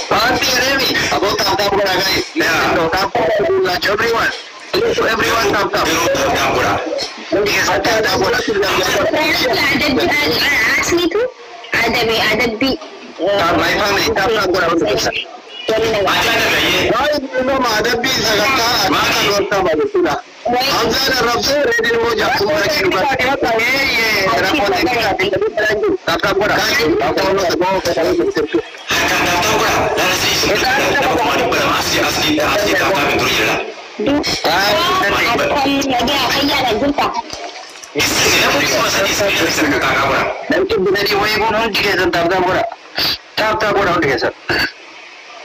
Party Remy. About tap guys. Yeah. No tap. Everyone. Everyone tap. Yes, tap. Ask me to. Ada bi. My family tap.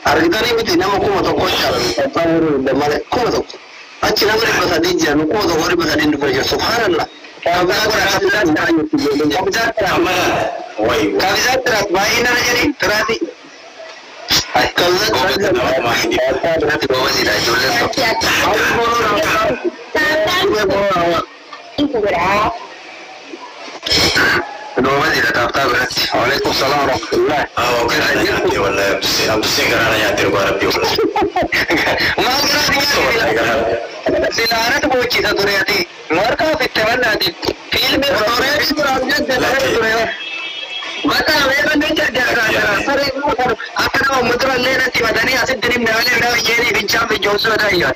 Argitani miti nama kuma to kocha tamu da male kuma to acci na mare basa dijja no kuma to wori basa dindu barja subhanallah kabza trat bai na jani trati ay kabza trati bawa sida jolle Dua masih tetap tahu. Waalaikumsalam warahmatullahi. Oke, nanti wala absen karena ya terbaru biol. Silara tu boleh cerita tu reati. Mereka fitnah nanti. Film betul itu ramai jalan tu reati. Mata mereka ni jalan. Sorry, apa nama mutra le nanti madani asyik dari mana le ye ni bincang berjoso ada ya.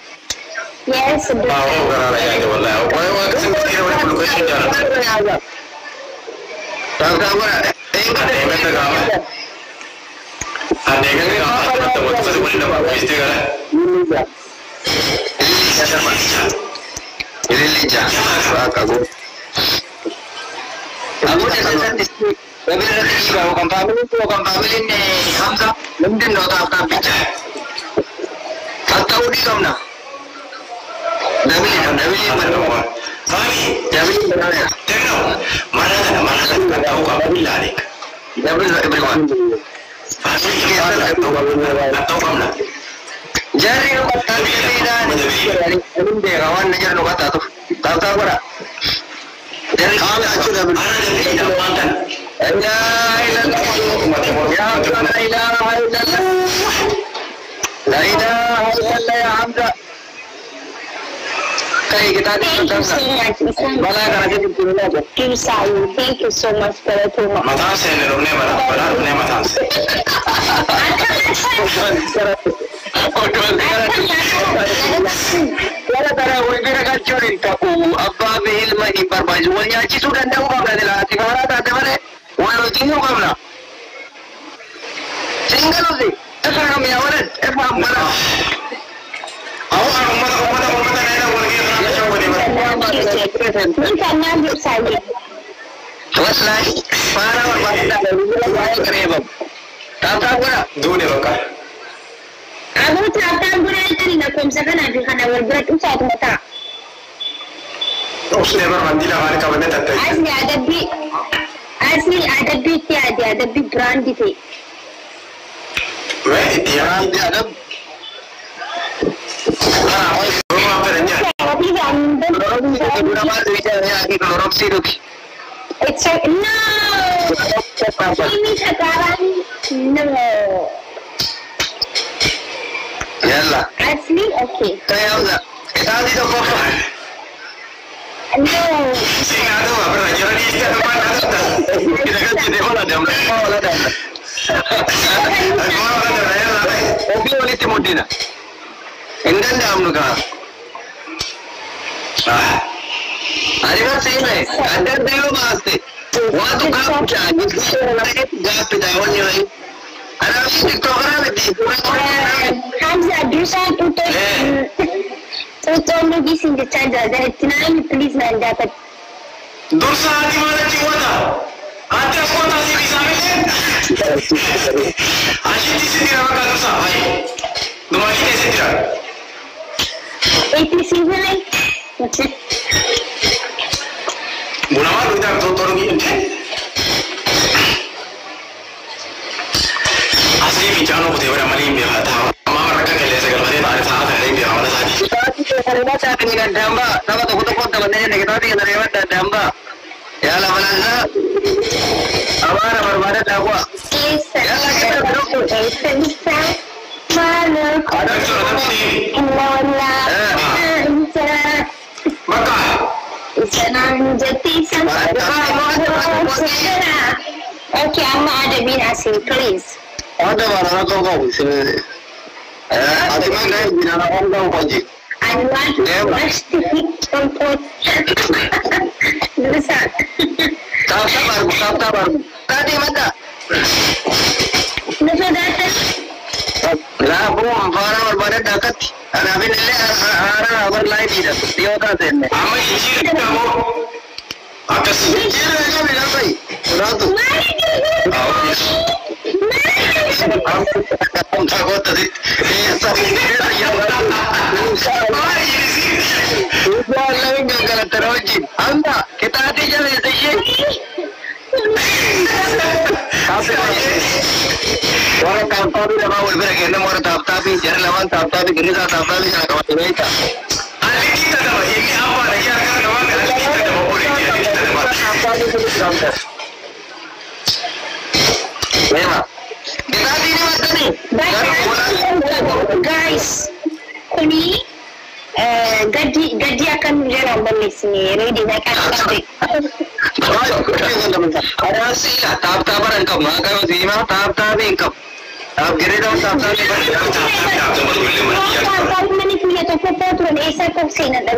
Yes. Oh, karena ya itu wala. Wala kesini kita wala perlu kesini jalan. Tahu apa? Ada yang teman-teman boleh nama istilah. Ini lincah. Aku. Aku dah distrik. Tapi nanti kalau family ni Hamzah, mungkin dah tahu bicara. Tahu di mana? Nabi mana? Nabi mana? Mana kan tahu apa bilang. Nabi everyone. Atau mana? Jadi orang tadi ni belum dia kawan najar nak kata tu. Tahu apa? Dari kami acu dah belum. Ya ya Hamzah. Thank you so much. Thank you so much for the tour. Mata saya ni rumah mana mata saya. Kalau tara ulbira kacurin taku abba behil mani barbaju wanya ci su dan dawo kamla dela tigara ta da mare wala tinno kamla single uzi esa kam ya wala e fa mala aw mata ne da wala ke na shawo ne ba Kan na sai. wallahi fara wa banda da wala kare ba ta gura dole baka Abu tak boleh cari nak komsakan ada kana berberat usah mata. उसने बार मंदिर हमारे का बंदे तत्ते asli ada bi tiada ada bi brand थे वह इतिहास dia ada rumah apa renya tapi yang berapa bicara lagi klorok sirup it's no ini sekarang no yalla asli okay kayak enggak kita di toko no sing ada apa renya ni istilah apa ada kita kan jadi orang jam lah dah Obi wali timudina Indan jam nu ka Ariwa same hai andar dilo maaste wa tu kam chahi gap dawan ni hai ara tiktoker hai Hamza do you to take me this in the charger that tonight please man dapat dursa di mana jiwata ante kota si bisa mele asyik di sini rakan dursa hai dua ini sendiri 80 season Bunawan kita tutor gitu asli bicara ko tebra mali mi hata amma raka kale se galmane ta sa ta ne bi awala sa Tadi saya baca dengan damba sama toko-toko teman-teman yang tadi yang lewat damba ya la balanza awara barbara dagwa يلا كده بنخرج. Okay, I'm not ada binasi, please. Ada mana kau sini? Ada mana bina orang kau je? I want to rush to hit some point. Bisa. Sabar. Tadi mana? Bisa datang. Lah, bro, orang baru dekat. Ada bina le, orang lain tidak. Dia kata ni. Ama injil kamu. Atas Injil aja bina bayi. Ratu. Kamu takut tadi? Udah lagi nggak terwujud. Anda kita hati jadi sih. Orang tahu dah mau bergerak, orang tahu jangan lawan tahu gini tahu jangan kawan mereka. ahli kita dah ini apa lagi akan kawan ahli kita dah boleh jadi kita dah. Memang. Kita hati ni macam ni. Guys, ini gaji akan jalan balik sini. Ready nak akan. Ada sih lah, tahap income. Kalau sih mah tahap income. Tahap kira dah tahap Kalau manipulasi atau foto ni, saya tak sih nak dah.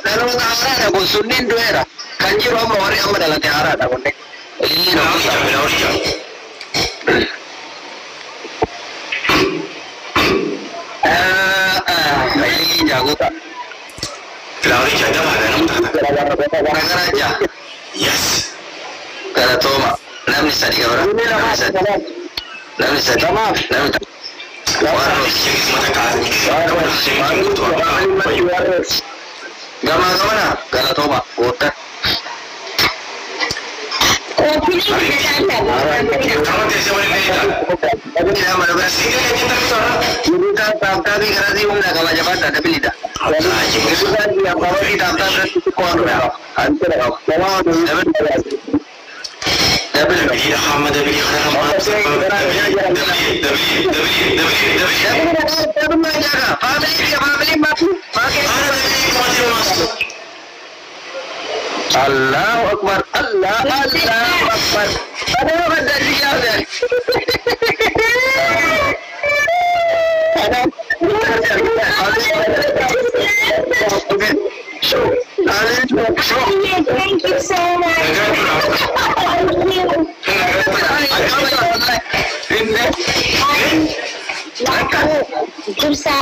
Dalam tahara dah pun sunin tu era. Kanji orang orang yang berdalam tahara dah pun. Ini ini jago tak? Lauri jaga pada nama tak. Kadang aja. Yes. Kalau tu mak, nama ni sadi orang. Nama ni sadi. Nama. Orang ni kiri semua tak ada. Orang ni tu apa? Gama mana? Kalau tu mak, otak. Pilih kita Kamu tiada boleh beda. Tapi nama mana? Single yang kita bicara. Kita tahap ni kerana dia umrah kalau jabatan tapi tidak. Itu kan yang bawa di tahap itu kuat. Antara semua Tapi Ahmad Dabi kerana Allahu Akbar, Allahu Akbar. Ada apa tadi ya? Thank you so much. Jumsa.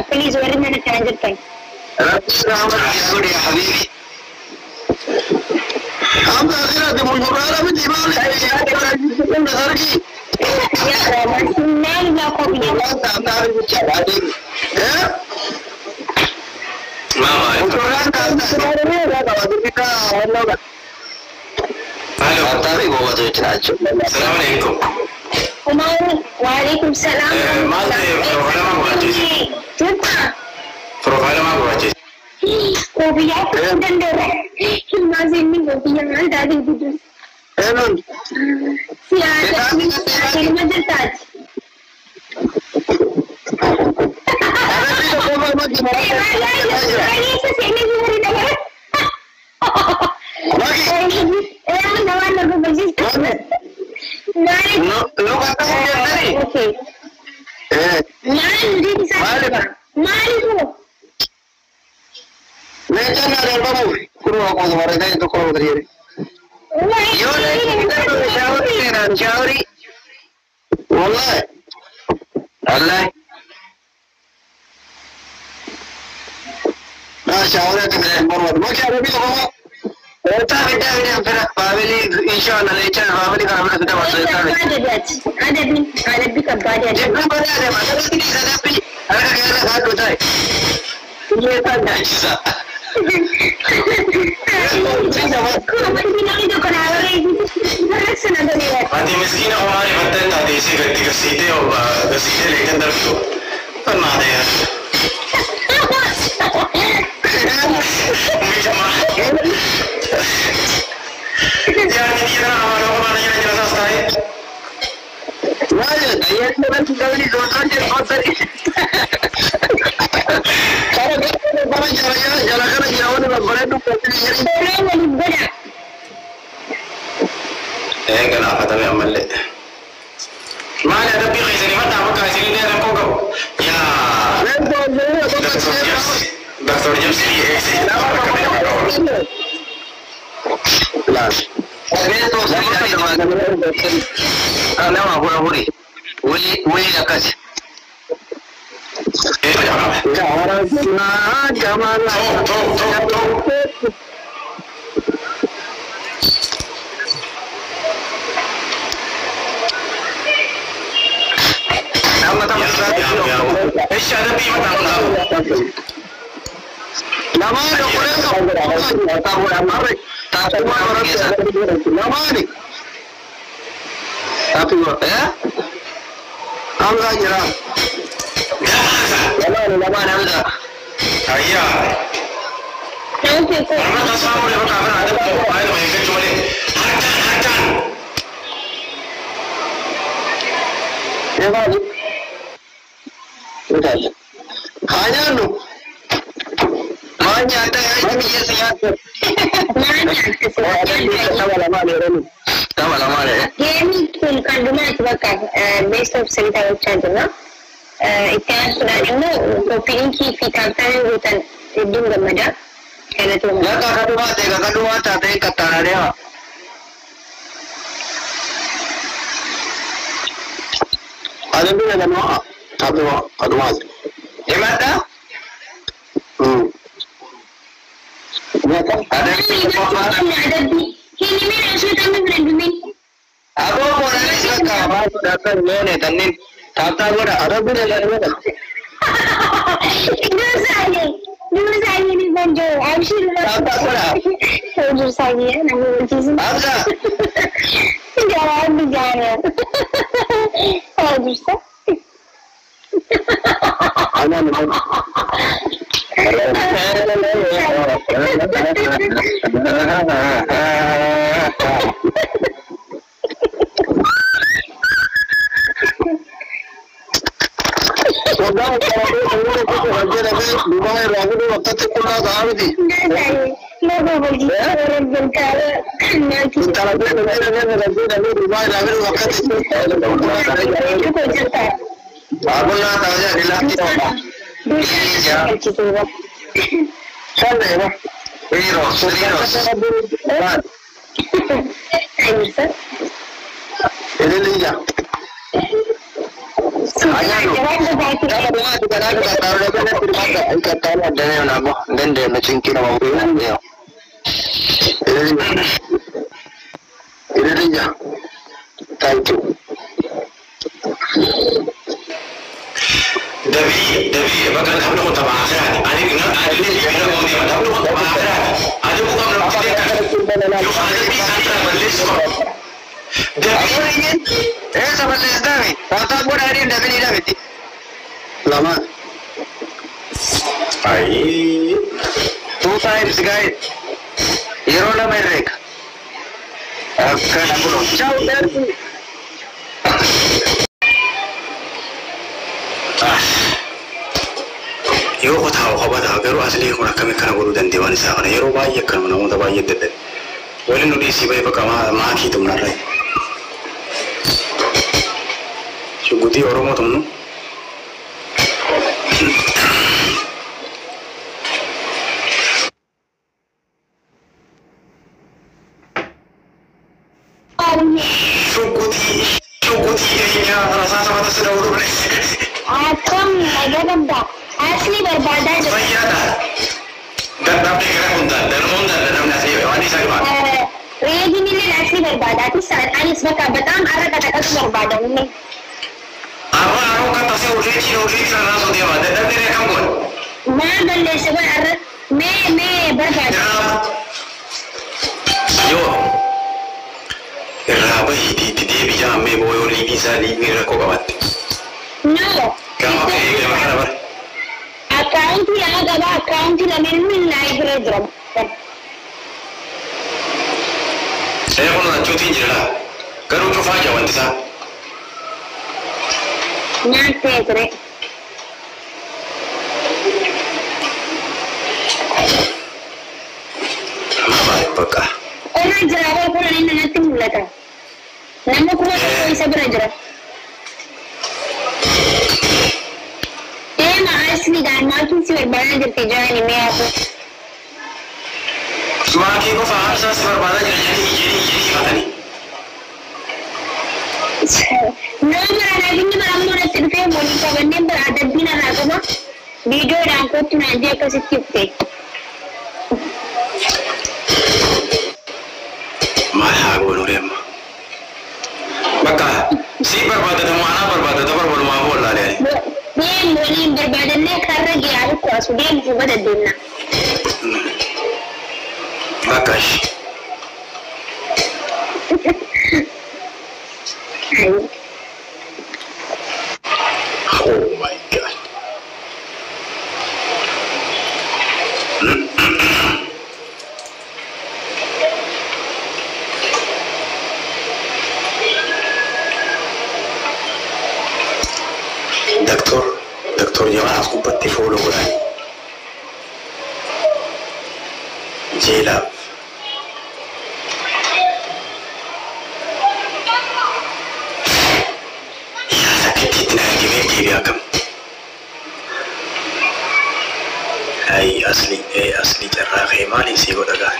Please, where is my transit? Assalamualaikum. Waalaikumsalam. Profile mana buat? Kopi aku dan dorang. Masih ni kopi yang ada di situ. Siapa yang menjelaskan? Nanti miskin hमारे बनते हैं देसी गद्दी घसीटे और घसीटे लेके अंदर तो पर ना दे यार بريدو كثير سلام البدع إيه كنا فتى من ملة ما له دبي خيزني ما تعرف كايزني ده أنا كوكو يا دكتور جيمس ليه لا أنا ما أقول أقولي ولي أكاسي إيش هذا بي ما تعرف Lamani kulenga tabu ya mare tabu ya lamani tabu anga jira lamani anga ayya Nanti ko karena tak sama dia berkata ada pemain yang kecuali harkan ya bagus betul hanya nu hanya ada yang dia sehat sama lama deh Game pun kandungan sebabkan best of cerita macam tu, ikan sudah ni, kopi ni kita tahu bukan sedang bermada, kerana tu. Kakak dua tadi kata dia. Ada bila nama? Kedua. Gimana? Ada Ini mana cerita ni berani? Aku pun ada cerita. Aku datang ni tanin. Tata gua ada bila ada. Dulu saya ni banjo. Asyik Tata gua. Dulu saya nama macam Apa? Jangan. Dulu saya. Ana ni. Sudah kalau Dubai ragu waktu itu pernah tahu di. Logo bagi orang berkara. Kita lagi Dubai ragu waktu itu. Itu cerita. Aku nak tahu je dilatih apa. Sana ya. Serius. Ini dia. Hanya tu. Kalau buat kita nak tahu lepas ni terima kita tahu ada yang apa. Dan dia macam kira orang dia. Ini dia. Thank you. دبي بقى نحن طبعا آخرات أنا قلنا اللي يحنا قومي ما نحن طبعا آخرات أنا بقى من البداية يخالف بي سنترا بالليسكو دبي sama Dami. Kata pun hari ini Dami dah mati. Lama. أي 2 times guys. Hero la mereka. Akan aku jauh dari. yoo qotaa qabata garuu asli kun akkami kana godhuu dandeewwan isaa kana yeroo baay'ee kan namoota baay'ee dadda waliin nu dhiisii bahe bakka maakii tumnarra shuggutii oromoo tumnu shuggutii eenyaa rasaasa mata sida oduu Akam naganda. Asli berbada. Fayyada. Dan tapi kira undan dan nasi wani saya. Ini ni asli berbada. Tapi saat Anis bakal betam arah kata berbada ni. Aku kata saya uji sana so dia ada dan dia kamu. Mana boleh sebab arah me berbada. Yo. Raba hidi dia bijak me boyo libi sali mira ko kawat. No. Kamu kayak gimana bar? Account yang ada account yang memang naik berat. Saya pun nak cuti je lah. Kerana tu fajar wanti sah. Nanti tu. بقى أنا جرا أول كنا إننا نتم لك نما كنا كوي سبرا جرا إيه ما أصلي ده ما كنت بربنا جرت جاني ما أبو ما كي بفعل أساس بربنا جري فتني نمبر أنا بيني برامو نترفيه مونيكا بني برادة بينا راغما فيديو رانكو تناجي كسيتيبتي ما حاول وريم بقى سي بربادة دمانا بربادة دبر ما هو ولا ليه دين موني بربادة نه خرج يارو كواسو دين هو بدأ دينا بقاش Oh my God. دكتور جماعة سكوبتي فولو قرأي جيلا أي أصلي جراحي مالي سيقول لك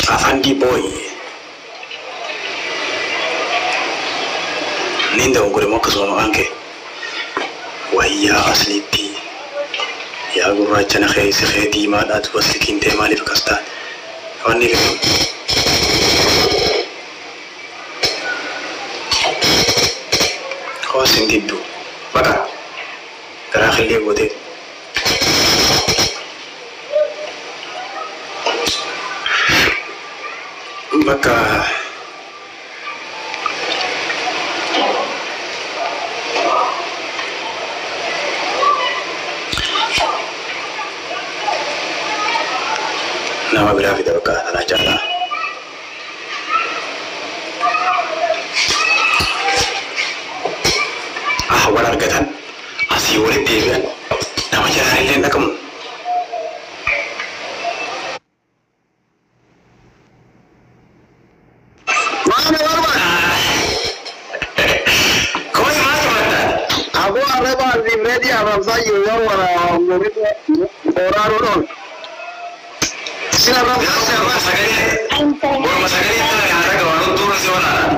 أفندي بوي نيندا وقولي موكس ومغانك وهي أصلي تي يا قرى جنا خيس خيدي ما لا توصلك انت مالي فكستان واني لكم خواص انتدو بقى تراخي اللي قوتي بقى nama bila video ka ana jala warar gatan asi wori debian nama jala len nakam mana warba koi ma mata abu araba di media ramsa yo wara mobil oraro don sina ramsa masagari ta ya daga wannan turan sai wannan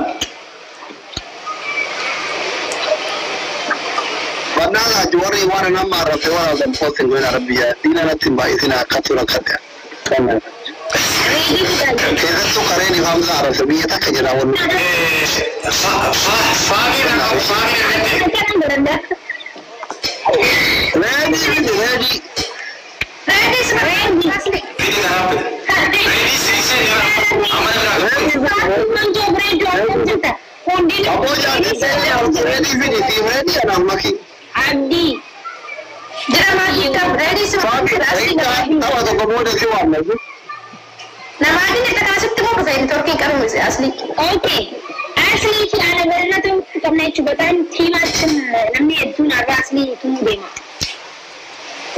Banana juari wana nama rapi wana dan posting wana rabia dina natin ba isina katura kata. Kaya tu kare ni hamza arab sabiya tak kejara wana. Fami Ready. Adi, drama kita ready semua. Tahu tu kemudian siapa lagi? Nama adi ni tak masuk tu apa saya Turki kamu mesti asli. Okay, asli si anak berana tu kamu nak cuba kan theme macam namanya itu naga asli itu deh.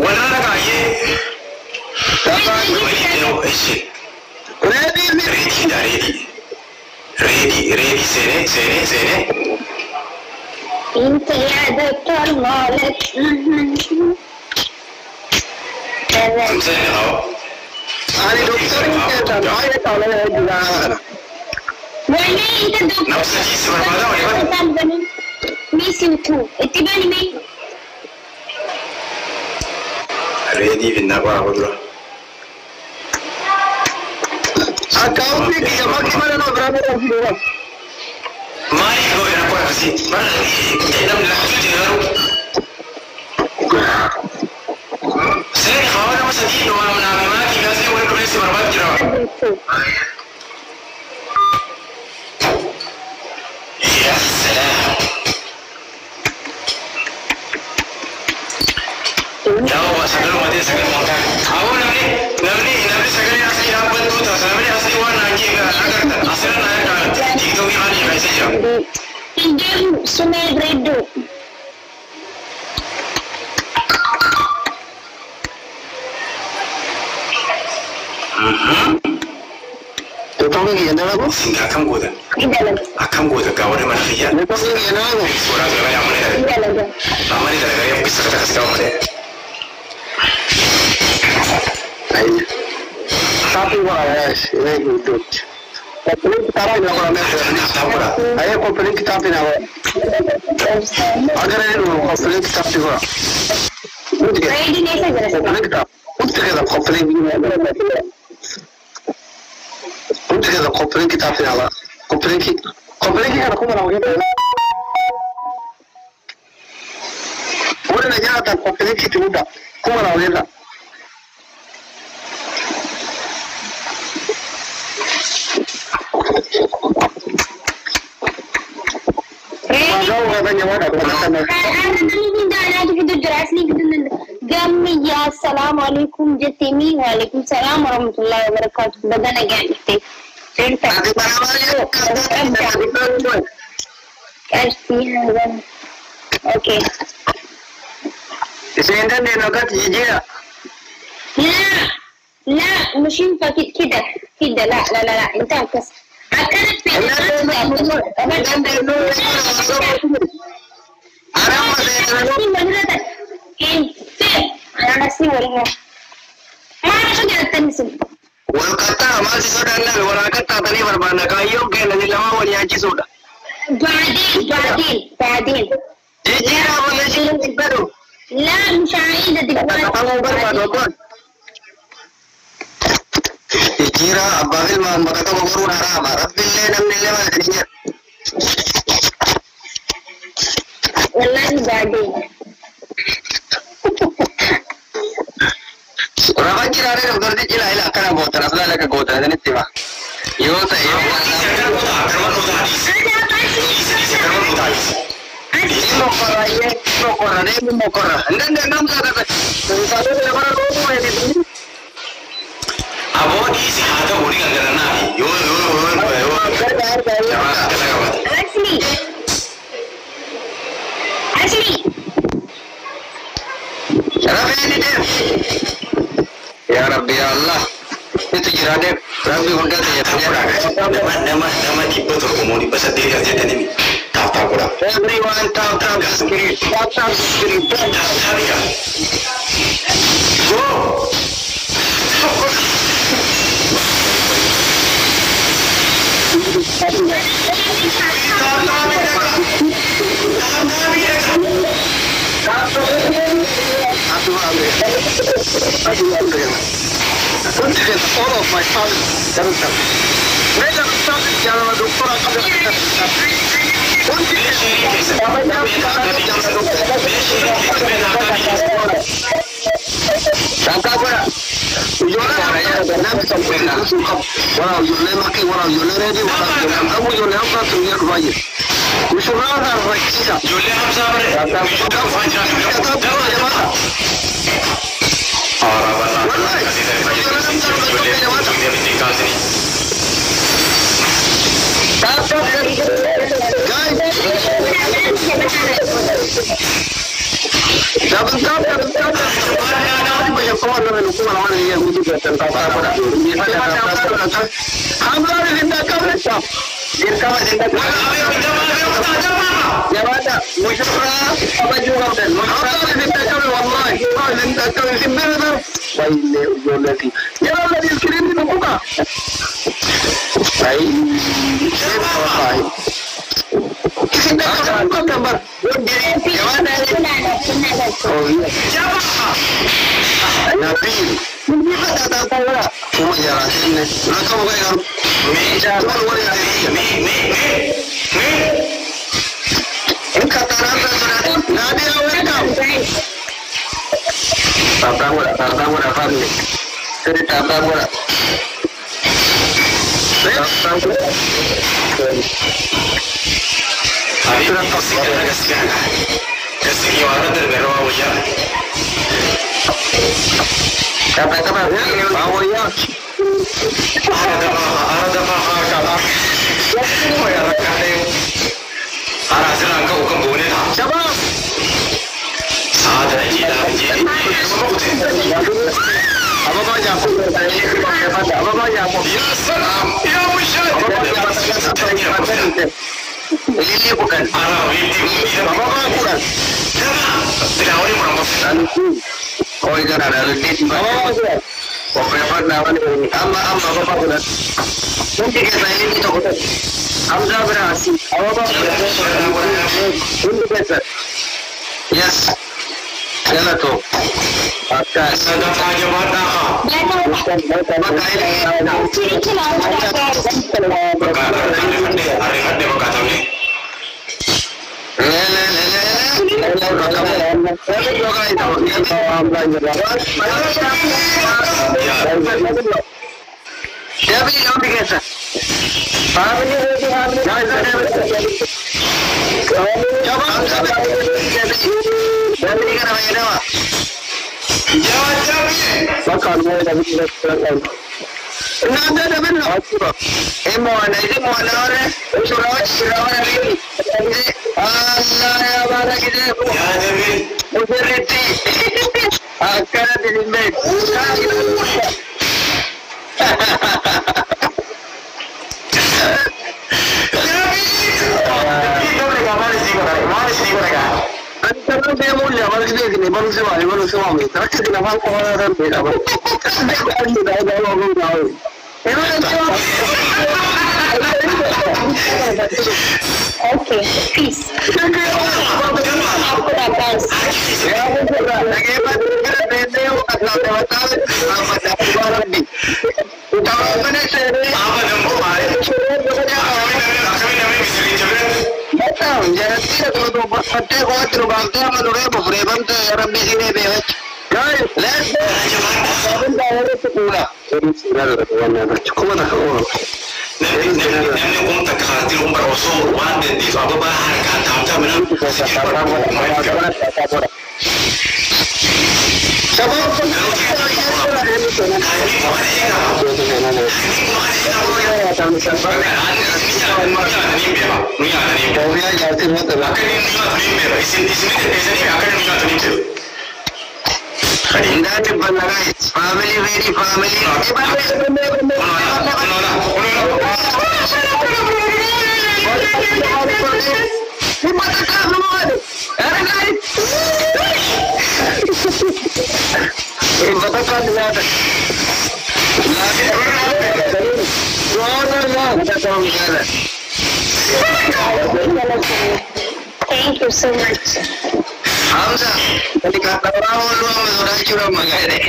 Wala naga ye. Ready sene. Inti ada termalat. Ani doktor ni kan, saya tahu lah juga. Wala itu doktor. Nafsu jism berpada mana? Miss you too. Itiba ni me. Ready bina apa dulu? Kau ni dia bagaimana nak berada di sini? Mari kau yang aku kasih. Mana dalam lagu jenaru. Saya kau nama sedih doa menami mana kita sih boleh tulis berbat jenaru. Ya salam. Jauh pasal mati sekali makan. Awak nabi sekali asli dapat tu tak sekali asli warna lagi agar asal naik kan. Jika kami hari biasa jam. Indian Sume Bredo. Tolong ya nak aku. Singa akan goda. Akan goda kawan mana dia. Tolong ya nak aku. Orang orang yang mana. Ramai dah yang bisa kita kasih kawan mana. Ayo. Tapi wah, ini itu. Komplain kita apa nak orang ni? Ayo komplain kita apa nak? Agar ini komplain kita apa juga? Ready ni saja. Komplain kita. Untuk kita komplain ini. Untuk kita komplain kita apa nak? Komplain kita aku mana orang? Orang nak jalan komplain kita muda. Aku mana orang? Jauh katanya mana? Gami ya assalamualaikum jatimi waalaikumsalam warahmatullahi wabarakatuh. Badan agak itu. Cerita. Okay. Sehingga ni nak jijik. لا مش ينفع كده كده لا انت بس اكلت في انا نسي ولا ما شو قاعد تنسى والقطع ما سيسودنا ولا قطع تاني بربانا كايو كان لما ولي أجي سودا بعدين جيجيرا ولا شيء تقدروا لا مش عايزة دلوقتي Jira abangil mah makata guru haram rabbil namnille ma tadinya wallahi badi Rafa jira re udah di jila ila kana bota asla la ka gota ne tiba yo ta yo mo kora ndende namza ka salo le bara ro moedi Abo di si hata uri kan karena yo. Asli. Rabbi ini deh. Ya Rabbi Allah. Itu jirade Rabbi udah ya. Nama tipe tu komodi pasal diri aja dan ini. Tap pula. Everyone tap screen. Tap screen. Go. All of my family. Mereka jalan dokter أبا يا سلام يا مشاهد اللي bukan bukan تلاوي مرمى oh itu ada lebih oh berapa nama ini amma bapak bukan mungkin kita ini coba Hamza berhasil apa untuk kita yes चलो तो आपका सदा आगे बढ़ना Okay, peace. Thank you so much. Hamza, tadi kata orang lu orang curang magai deh.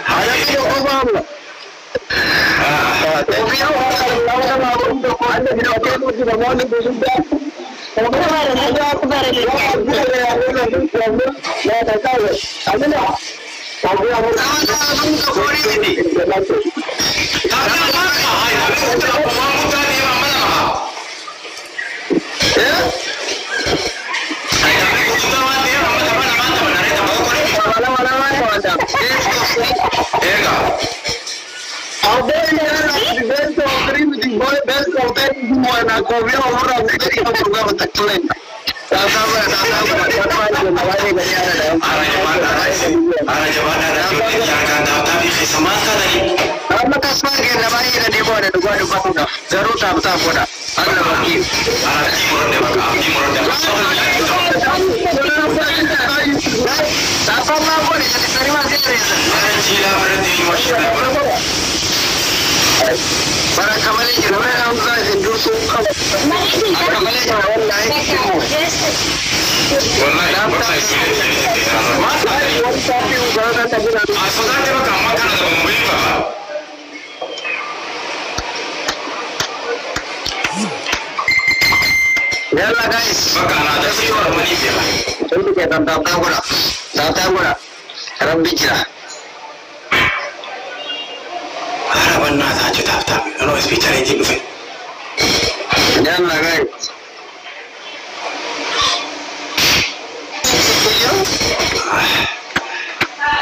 Ada video apa? Tapi orang sama untuk ada video apa juga mau di sudah. Kalau aku baru lihat. Ya tak tahu. Ada tak? Tapi aku sama untuk kori ini. Para kembali ke mana Hamza Hindu suka. Kembali ke online. Yalla guys, makana da shi wa mani ke ba. Tunda ke ta gura. Ran bijira. Haraban na ta ci tafta. Ano speaker ne din fe. Yalla guys.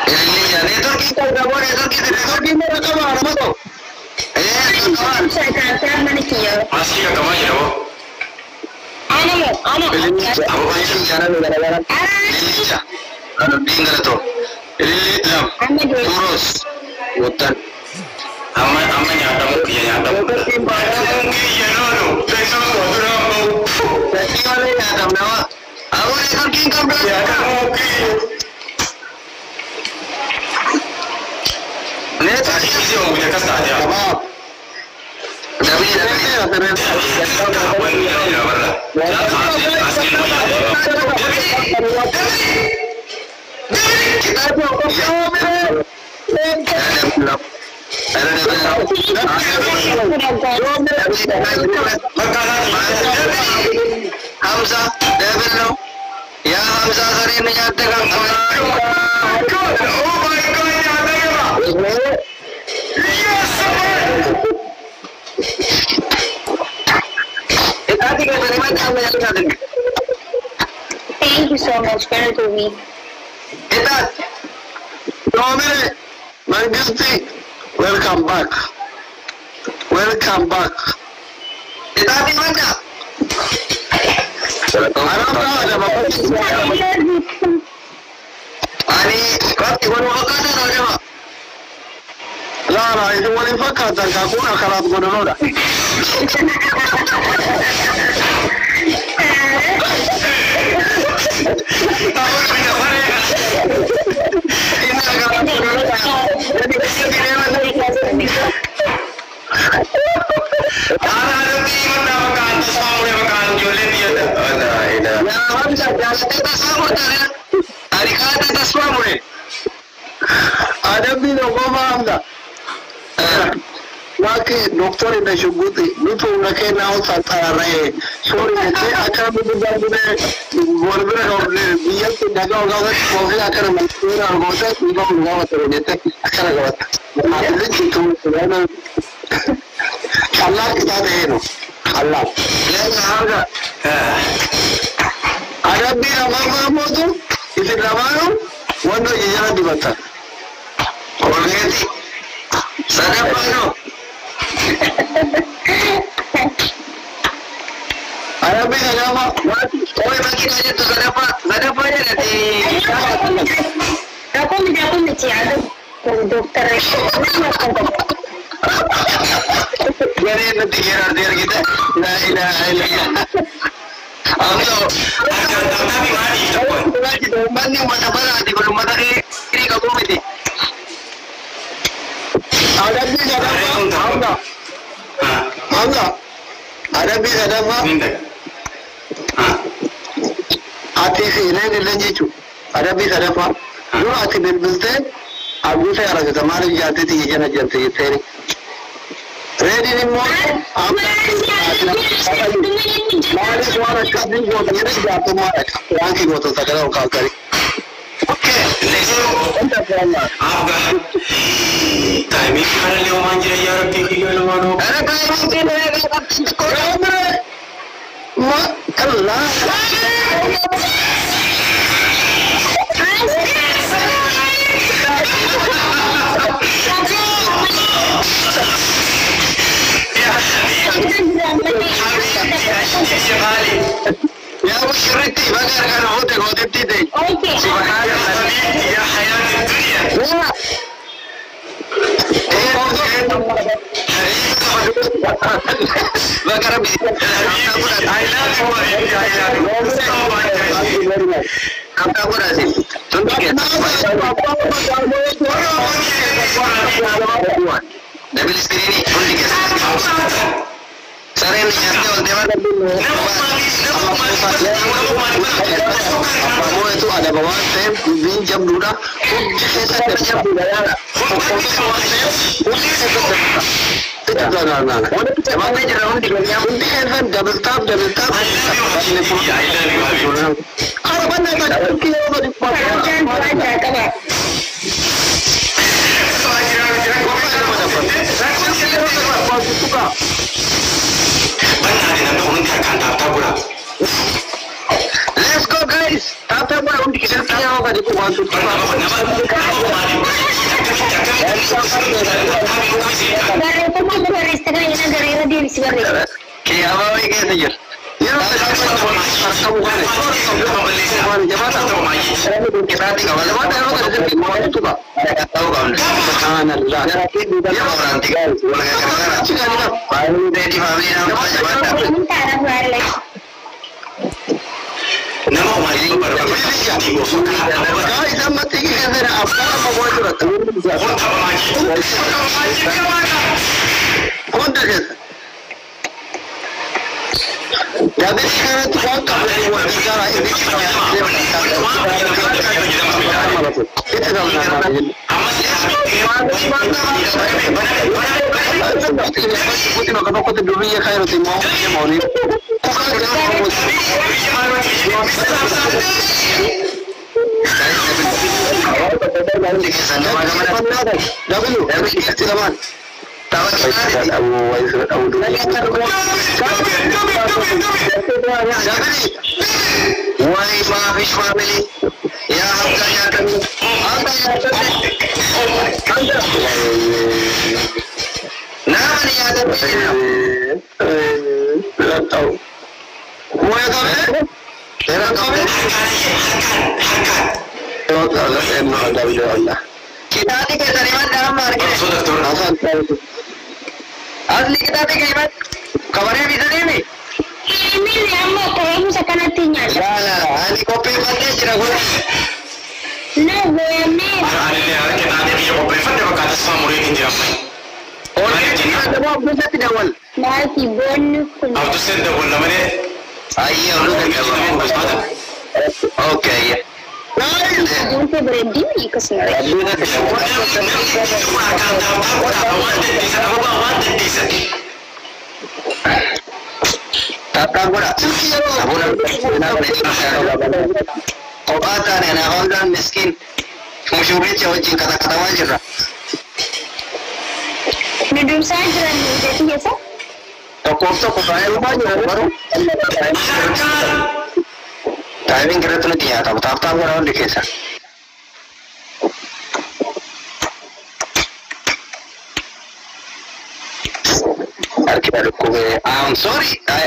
Ini jadi tu kita gabung itu kita gimana kawan apa? Saya kata mana kia? Masih ya kawan ya wo. Ana. Apa macam cara negara-negara? Ada tinggal tu. Ililli lam. Turus. Wutan. Amma nyatamu kiyya nyatamu. Kiyya nono. Teessoo sooduramu. Tapi mana nyatam nama? Aku ni kerking kau dah. Nyatamu kiyya. Ni Tadi isi orang punya kasta aja. Maaf. Tapi Hamza, Devil no. Ya Hamza sering menyatakan Oh my God, nyata. Yes, sir. Thank you so much, Colonel Toby. Itat, 2 minutes. Mangusti, welcome back. Welcome back. Itat di mana? Ada apa? Ani, kau tiba mau kata ada apa? Lara, itu wali fakat dan kau nak kalat guna noda. Tahu tidak mana? Ini agak guna noda. Jadi begini mana? Ada timun dah makan, semua boleh makan. Jualan dia dah. Ada. Ya, Hamza, jangan tetas semua dah. Hari kata tetas semua boleh. Ada bina apa Hamza? Wake doktor ina shuguti nuto unake na usata rae sorry ne akara bidu babune gorbera goble biyat daga gawa kofi akara masura gote iba gawa tere nete akara gawa adile chitu yana Allah kita deno Allah ya haga arabi ramama modu isi ramano wando yara dibata orgeti sada pano Arabi agama, oi bagi aja tu berapa aja nanti. Aku menjadi ada dokter. Jadi nanti kira kita, nah ini. Aku Akan tapi mari. lagi banding mana bala di belum mata kiri kamu ini. Arabi agama, Allah. Arabi agama. Minta. Ati sini lanjitu. Arabi agama. Dulu ati bilbilte. Abu saya orang kemarin jatuh tinggi jana jatuh itu. Ready ni mau? Mari suara kami buat ini jatuh mana? Yang kita buat sekarang kau kari. Okay, let's go. Apa? Timing mana leo manja ya Rabbi kilo mano. Ada kau mungkin ada korang Ma Allah. يا بشرتي بقى انا هوتك تيجي Okay. سبحان الله يا حياة الدنيا. بقى ربي I love you, I love you so much. Kamu aku rasa, tunjuk ya. Nabil sendiri tunjuk ya. Sering nyampe ultimat. Kamu itu ada bawaan tem, jam dua. Jam dua ya. Tidak ada. Emang aja orang di dunia bunti kan double tap. I love you. Kalau benar kan kilo di Let's go guys. Tata bola undi kita tahu kan itu bantu. Dari itu mau dari setengah ini dari dia bisa beri. Kayak apa lagi saja. Ya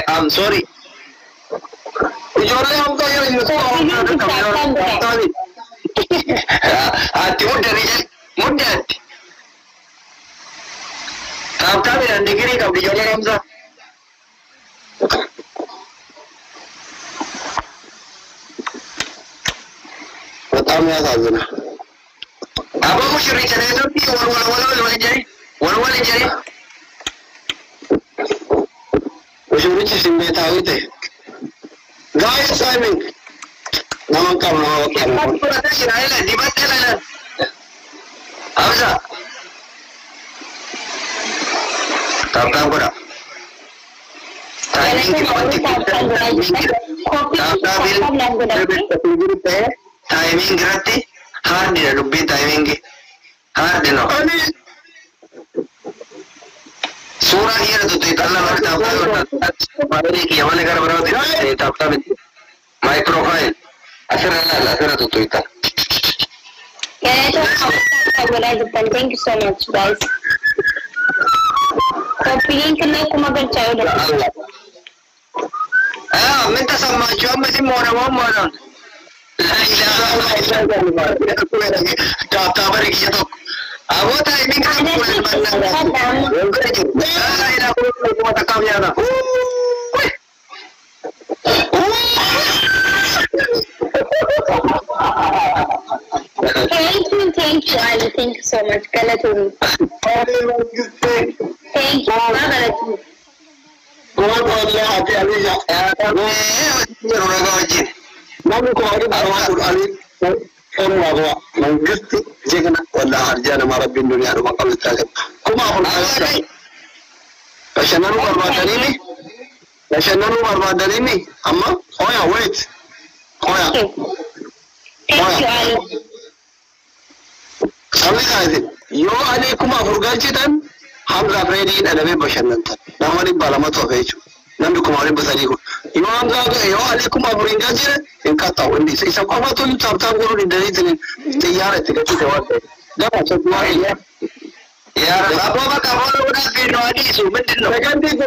I'm sorry. My profile. Thank you so much, guys. Copying करने को मगर चाहिए minta sama jual masih moran. Kata beri gitu. Aku timing kan bulan mana? Thank you, Ali. Thank you so much. Galatuni. Thank you. Galatuni. Yo alaikum afurgalchitan hamza fredi da nabe bashannanta dan wani balama to kai chu nan da kuma wani basali ko yo hamza ga yo alaikum afurgalchitan in ka ta wani sai san kuma to tabta goro da rizin tiyara ta kace da wata da ba ta kuma ya abu ba ka wani da fi no ani su mutin da kan dai ko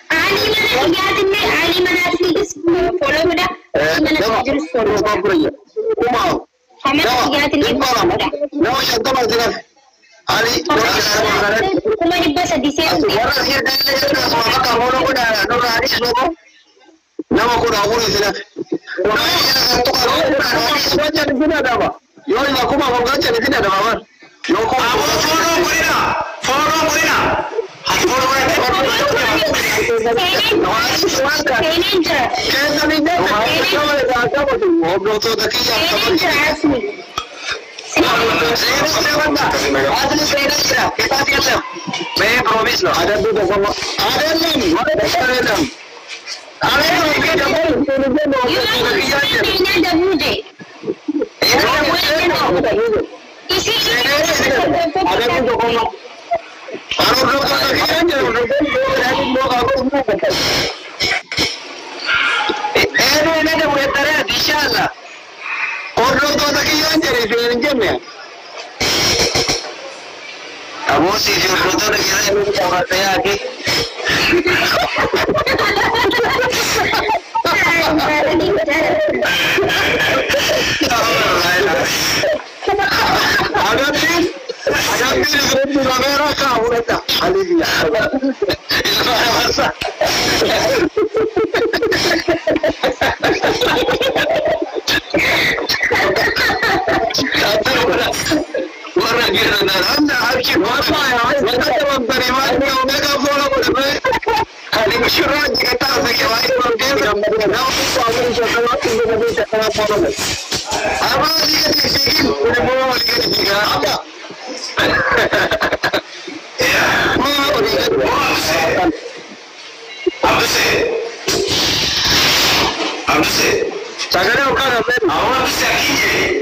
ali mana ya dinne ali mana follow muda. Mana terus follow. Kamu lihat ini. No, siapa maksudnya? Ali, kuma di bahasa di sini. orang dia dah semua kamu orang pun dah, orang hari semua. Nama aku dah boleh sini. Orang yang tu kalau semua jadi sini ada apa? Yo, aku mau kerja di sini ada apa? Yo, aku follow Murina. Hati follow Murina. मैं प्रॉमिस लो आदत भी देखो आदत नहीं Kamu sih jodoh tuh kira lu sama saya lagi. Ada sih di kamera kau udah kali dia. Itu ada masa. Orang kira anda harus apa ya? Mereka memberikan mereka follow boleh. Kali masyarakat kita tahu sekian problem yang mereka tahu sekarang kita bisa follow. Apa dia sih? Boleh mau lihat juga ada. Ya, mau lihat. Apa sih? Sekarang kan apa? Awak bisa kiri.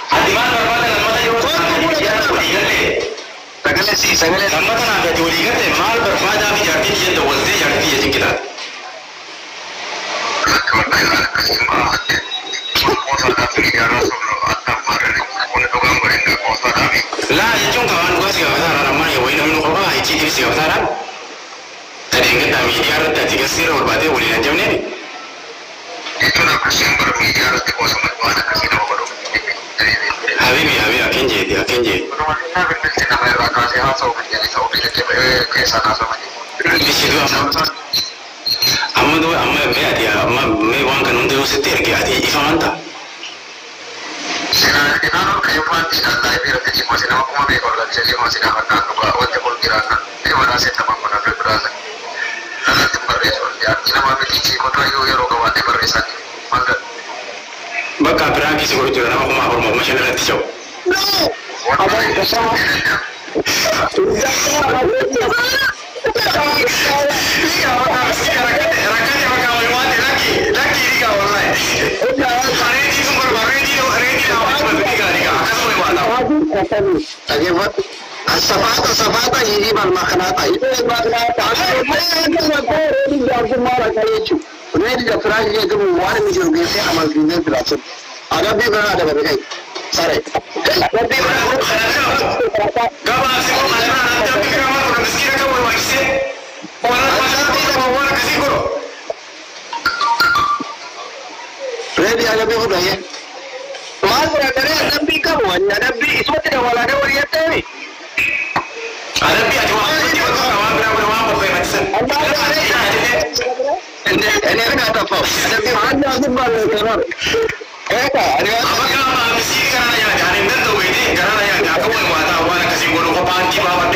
Adiman berpada lembaga yang sagale si sagale lembaga ada di waligat mal berpada bi jadi dia tu walde jadi dia jingkila la yajung kawan gua sih kata ramai ya wina minum apa itu dia sih kata tadi kita media ada tiga sir berbeda waligat jam ni itu nak kesimbar media harus dikuasai oleh kasih nama baru. Habibi akan jadi. Rumahnya berbeda nama lokasi asal menjadi sahabat ke sana sama ni. Di situ amma dia me wan kan untuk setir ke adi ifamanta. Sekarang kita kayu mati dan lain biar kecil masih nama kuma me organisasi masih nama kan bahwa waktu bergerakan di mana saya sama mana bergerak. Nanti berresor ya nama kecil kota yo rokawan berresor mangga. Baka beragi segera juga nama kuma hormat macam mana tijau. No. Apa yang kesal? Safata ini bermakna itu bermakna Redi da firaji ya gama wani mijin ga sai amal dinne filatin ada bi gara da bai kai sare rabbi gaba sai ko ana da bi gara ma da miskira ka wai wai sai wala da wala kasi ko redi ala bi huda ye mazra dare rabbi ka wani rabbi ismati da wala da wari ya tayi rabbi a jama'a ko ba ka wa gara ma ba kai matsan ini kan ada apa? Ada apa yang ada? Apa kalau mesti karena yang jadi nanti ini karena yang aku mau tahu mana kasih guru kapan di bawah